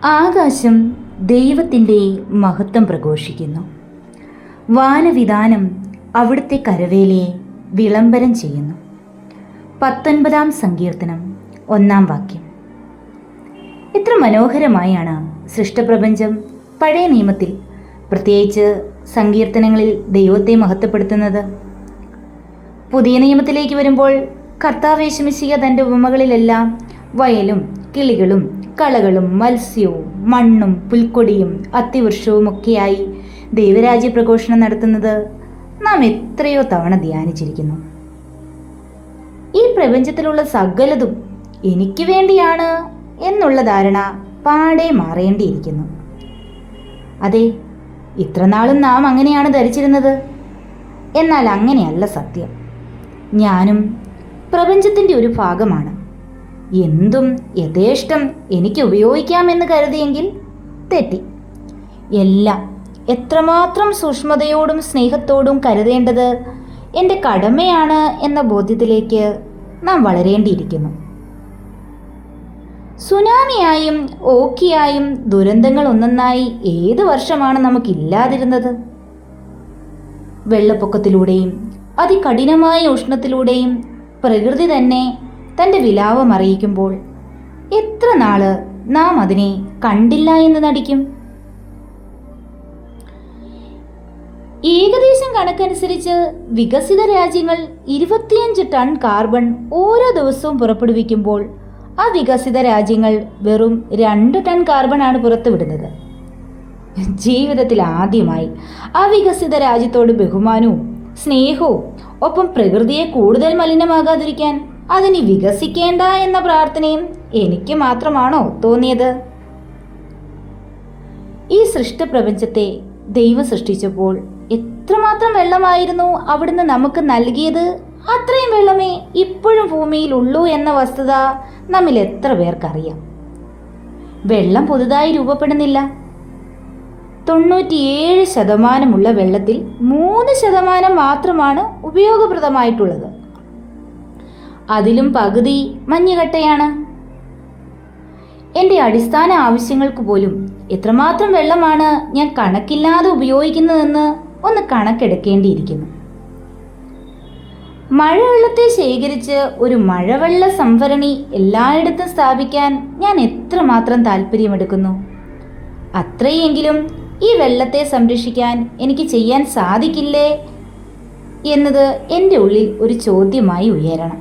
ആകാശം ദൈവത്തിൻ്റെ മഹത്വം പ്രഘോഷിക്കുന്നു. വാനവിതാനം അവിടുത്തെ കരവേലയെ വിളംബരം ചെയ്യുന്നു. 19-ാം സങ്കീർത്തനം 1-ാം വാക്യം. എത്ര മനോഹരമായാണ് സൃഷ്ടപ്രപഞ്ചം പഴയ നിയമത്തിൽ, പ്രത്യേകിച്ച് സങ്കീർത്തനങ്ങളിൽ ദൈവത്തെ മഹത്വപ്പെടുത്തുന്നത്. പുതിയ നിയമത്തിലേക്ക് വരുമ്പോൾ കർത്താവ് യേശുമിശിഹ തൻ്റെ ഉപമകളിലെല്ലാം വയലും കിളികളും കളകളും മത്സ്യവും മണ്ണും പുൽക്കൊടിയും അത്തിവൃക്ഷവുമൊക്കെയായി ദൈവരാജ്യ പ്രഘോഷണം നടത്തുന്നത് നാം എത്രയോ തവണ ധ്യാനിച്ചിരിക്കുന്നു. ഈ പ്രപഞ്ചത്തിലുള്ള സകലതും എനിക്ക് വേണ്ടിയാണ് എന്നുള്ള ധാരണ പാടെ മാറേണ്ടിയിരിക്കുന്നു. അതെ, ഇത്രനാളും നാം അങ്ങനെയാണ് ധരിച്ചിരുന്നത്. എന്നാൽ അങ്ങനെയല്ല സത്യം. ഞാനും പ്രപഞ്ചത്തിൻ്റെ ഒരു ഭാഗമാണ്. എന്തും യഥേഷ്ടം എനിക്ക് ഉപയോഗിക്കാമെന്ന് കരുതിയെങ്കിൽ തെറ്റി. എല്ലാം എത്രമാത്രം സൂക്ഷ്മതയോടും സ്നേഹത്തോടും കരുതേണ്ടത് എൻ്റെ കടമയാണ് എന്ന ബോധ്യത്തിലേക്ക് നാം വളരേണ്ടിയിരിക്കുന്നു. സുനാമിയായും ഓക്കിയായും ദുരന്തങ്ങൾ ഒന്നൊന്നായി ഏത് വർഷമാണ് നമുക്കില്ലാതിരുന്നത്? വെള്ളപ്പൊക്കത്തിലൂടെയും അതികഠിനമായ ഉഷ്ണത്തിലൂടെയും പ്രകൃതി തന്നെ തൻ്റെ വിലാപം അറിയിക്കുമ്പോൾ എത്ര നാള് നാം അതിനെ കണ്ടില്ല എന്ന് നടിക്കും? ഏകദേശം കണക്കനുസരിച്ച് വികസിത രാജ്യങ്ങൾ 25 ടൺ കാർബൺ ഓരോ ദിവസവും പുറപ്പെടുവിക്കുമ്പോൾ അവികസിത രാജ്യങ്ങൾ വെറും 2 ടൺ കാർബൺ ആണ് പുറത്തുവിടുന്നത്. ജീവിതത്തിൽ ആദ്യമായി അവികസിത രാജ്യത്തോട് ബഹുമാനവും സ്നേഹവും ഒപ്പം പ്രകൃതിയെ കൂടുതൽ മലിനമാകാതിരിക്കാൻ അതിന് വികസിക്കേണ്ട എന്ന പ്രാർത്ഥനയും എനിക്ക് മാത്രമാണോ തോന്നിയത്? ഈ സൃഷ്ടപ്രപഞ്ചത്തെ ദൈവം സൃഷ്ടിച്ചപ്പോൾ എത്രമാത്രം വെള്ളമായിരുന്നു അവിടുന്ന് നമുക്ക് നൽകിയത്? അത്രയും വെള്ളമേ ഇപ്പോഴും ഭൂമിയിൽ ഉള്ളൂ എന്ന വസ്തുത നമ്മിൽ എത്ര പേർക്കറിയാം? വെള്ളം പുതുതായി രൂപപ്പെടുന്നില്ല. 97% വെള്ളത്തിൽ 3% മാത്രമാണ് ഉപയോഗപ്രദമായിട്ടുള്ളത്. അതിലും പകുതി മഞ്ഞുകട്ടയാണ്. എൻ്റെ അടിസ്ഥാന ആവശ്യങ്ങൾക്ക് പോലും എത്രമാത്രം വെള്ളമാണ് ഞാൻ കണക്കില്ലാതെ ഉപയോഗിക്കുന്നതെന്ന് ഒന്ന് കണക്കെടുക്കേണ്ടിയിരിക്കുന്നു. മഴവെള്ളത്തെ ശേഖരിച്ച് ഒരു മഴവെള്ള സംഭരണി എല്ലായിടത്തും സ്ഥാപിക്കാൻ ഞാൻ എത്രമാത്രം താല്പര്യമെടുക്കുന്നു. അത്രയെങ്കിലും ഈ വെള്ളത്തെ സംരക്ഷിക്കാൻ എനിക്ക് ചെയ്യാൻ സാധിക്കില്ലേ എന്നത് എൻ്റെ ഉള്ളിൽ ഒരു ചോദ്യമായി ഉയരണം.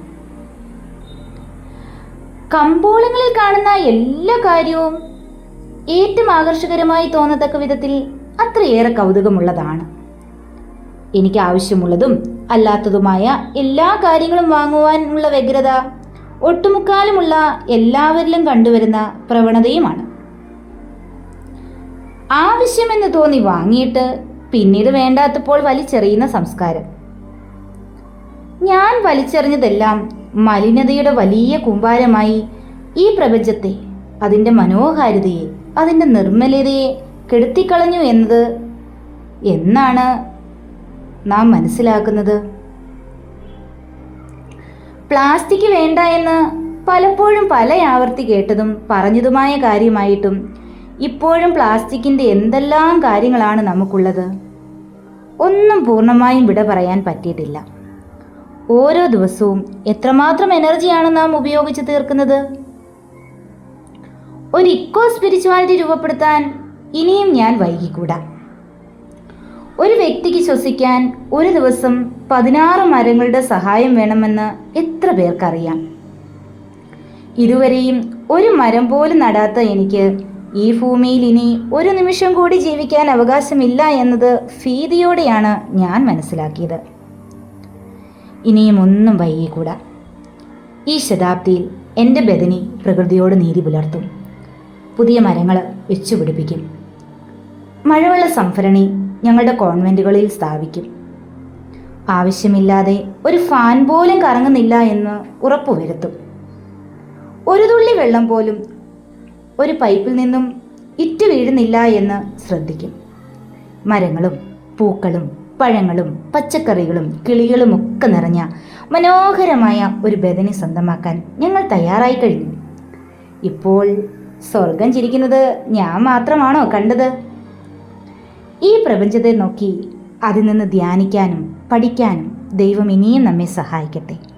കമ്പോളങ്ങളിൽ കാണുന്ന എല്ലാ കാര്യവും ഏറ്റവും ആകർഷകരമായി തോന്നത്തക്ക വിധത്തിൽ അത്രയേറെ കൗതുകമുള്ളതാണ്. എനിക്ക് ആവശ്യമുള്ളതും അല്ലാത്തതുമായ എല്ലാ കാര്യങ്ങളും വാങ്ങുവാനുള്ള വ്യഗ്രത ഒട്ടുമുക്കാലുമുള്ള എല്ലാവരിലും കണ്ടുവരുന്ന പ്രവണതയുമാണ്. ആവശ്യമെന്ന് തോന്നി വാങ്ങിയിട്ട് പിന്നീട് വേണ്ടാത്തപ്പോൾ വലിച്ചെറിയുന്ന സംസ്കാരം. ഞാൻ വലിച്ചെറിഞ്ഞതെല്ലാം മലിനതയുടെ വലിയ കൂമ്പാരമായി ഈ പ്രപഞ്ചത്തെ, അതിൻ്റെ മനോഹാരിതയെ, അതിൻ്റെ നിർമ്മലതയെ കെടുത്തിക്കളഞ്ഞു എന്നത് എന്നാണ് നാം മനസ്സിലാക്കുന്നത്? പ്ലാസ്റ്റിക് വേണ്ട എന്ന് പലപ്പോഴും പല ആവർത്തി കേട്ടതും പറഞ്ഞതുമായ കാര്യമായിട്ടും ഇപ്പോഴും പ്ലാസ്റ്റിക്കിൻ്റെ എന്തെല്ലാം കാര്യങ്ങളാണ് നമുക്കുള്ളത്. ഒന്നും പൂർണ്ണമായും വിട പറയാൻ പറ്റിയിട്ടില്ല. ഓരോ ദിവസവും എത്രമാത്രം എനർജിയാണ് നാം ഉപയോഗിച്ച് തീർക്കുന്നത്? ഒരു ഇക്കോ സ്പിരിച്വാലിറ്റി രൂപപ്പെടുത്താൻ ഇനിയും ഞാൻ വൈകിക്കൂടാ. ഒരു വ്യക്തിക്ക് ശ്വസിക്കാൻ ഒരു ദിവസം 16 മരങ്ങളുടെ സഹായം വേണമെന്ന് എത്ര പേർക്കറിയാം? ഇതുവരെയും ഒരു മരം പോലും നടാത്ത എനിക്ക് ഈ ഭൂമിയിൽ ഇനി ഒരു നിമിഷം കൂടി ജീവിക്കാൻ അവകാശമില്ല എന്നത് ഭീതിയോടെയാണ് ഞാൻ മനസ്സിലാക്കിയത്. ഇനിയും ഒന്നും വൈകിക്കൂടാ. ഈ ശതാബ്ദിയിൽ എൻ്റെ ബദനി പ്രകൃതിയോട് നീതി പുലർത്തും. പുതിയ മരങ്ങൾ വെച്ചുപിടിപ്പിക്കും. മഴവെള്ള സംഭരണി ഞങ്ങളുടെ കോൺവെൻറ്റുകളിൽ സ്ഥാപിക്കും. ആവശ്യമില്ലാതെ ഒരു ഫാൻ പോലും കറങ്ങുന്നില്ല എന്ന് ഉറപ്പുവരുത്തും. ഒരു തുള്ളി വെള്ളം പോലും ഒരു പൈപ്പിൽ നിന്നും ഇറ്റു വീഴുന്നില്ല എന്ന് ശ്രദ്ധിക്കും. മരങ്ങളും പൂക്കളും പഴങ്ങളും പച്ചക്കറികളും കിളികളും ഒക്കെ നിറഞ്ഞ മനോഹരമായ ഒരു ബദനി സ്വന്തമാക്കാൻ ഞങ്ങൾ തയ്യാറായി കഴിഞ്ഞു. ഇപ്പോൾ സ്വർഗം ചിരിക്കുന്നത് ഞാൻ മാത്രമാണോ കണ്ടത്? ഈ പ്രപഞ്ചത്തെ നോക്കി അതിൽ നിന്ന് ധ്യാനിക്കാനും പഠിക്കാനും ദൈവം ഇനിയും നമ്മെ സഹായിക്കട്ടെ.